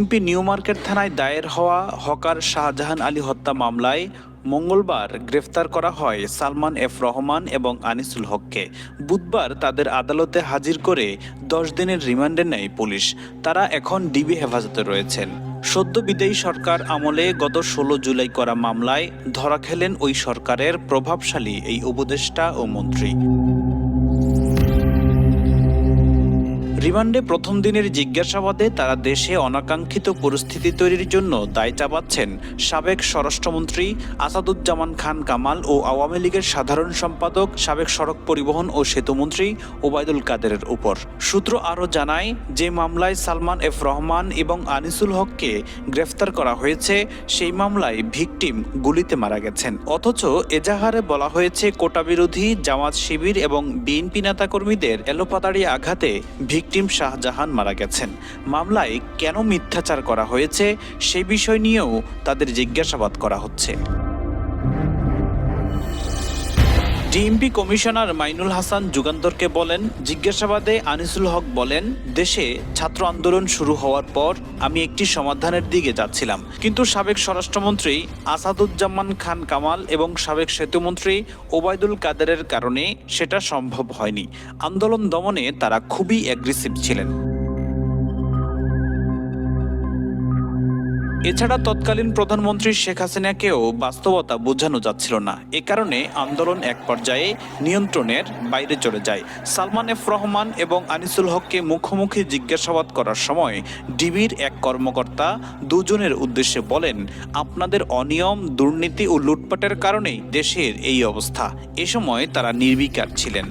DMP new market থানায় দায়ের হওয়া হকার শাহজাহান আলী হত্যা মামলায় মঙ্গলবার গ্রেফতার করা হয় সালমান এফ রহমান এবং আনিসুল হককে। বুধবার তাদের আদালতে হাজির করে 10 দিনের রিমান্ডে নেয় পুলিশ। তারা এখন ডিবি হেফাজতে রয়েছেন। সদ্য বিদায়ী সরকার আমলে গত 16 জুলাই করা মামলায় ধরা খেলেন ওই সরকারের প্রভাবশালী এই উপদেষ্টা ও মন্ত্রী। রিমান্ডে প্রথম দিনের জিজ্ঞাসাবাদে তারা দেশে অনাকাঙ্ক্ষিত পরিস্থিতি তৈরির জন্য দায় চাপাচ্ছেন সাবেক স্বরাষ্ট্রমন্ত্রী আসাদুজ্জামান খান কামাল ও আওয়ামী লীগের সাধারণ সম্পাদক সাবেক সড়ক পরিবহন ও সেতুমন্ত্রী ওবায়দুল কাদেরের উপর। সূত্র আরও জানায়, যে মামলায় সালমান এফ রহমান এবং আনিসুল হককে গ্রেফতার করা হয়েছে সেই মামলায় ভিকটিম গুলিতে মারা গেছেন। অথচ এজাহারে বলা হয়েছে কোটাবিরোধী জামাত শিবির এবং বিএনপি নেতাকর্মীদের এলোপাতাড়ি আঘাতে ভিকটিম শাহজাহান মারা গেছেন। মামলায় কেন মিথ্যাচার করা হয়েছে সেই বিষয় নিয়েও তাদের জিজ্ঞাসাবাদ করা হচ্ছে। ডিএমপি কমিশনার মাইনুল হাসান যুগান্তরকে বলেন, জিজ্ঞাসাবাদে আনিসুল হক বলেন, দেশে ছাত্র আন্দোলন শুরু হওয়ার পর আমি একটি সমাধানের দিকে যাচ্ছিলাম, কিন্তু সাবেক স্বরাষ্ট্রমন্ত্রী আসাদুজ্জামান খান কামাল এবং সাবেক সেতুমন্ত্রী ওবায়দুল কাদেরের কারণে সেটা সম্ভব হয়নি। আন্দোলন দমনে তারা খুবই অ্যাগ্রেসিভ ছিলেন। এছাড়া তৎকালীন প্রধানমন্ত্রী শেখ হাসিনাকেও বাস্তবতা বোঝানো যাচ্ছিল না। এ কারণে আন্দোলন এক পর্যায়ে নিয়ন্ত্রণের বাইরে চলে যায়। সালমান এফ রহমান এবং আনিসুল হককে মুখোমুখি জিজ্ঞাসাবাদ করার সময় ডিবির এক কর্মকর্তা দুজনের উদ্দেশ্যে বলেন, আপনাদের অনিয়ম, দুর্নীতি ও লুটপাটের কারণেই দেশের এই অবস্থা। এ সময় তারা নির্বিকার ছিলেন।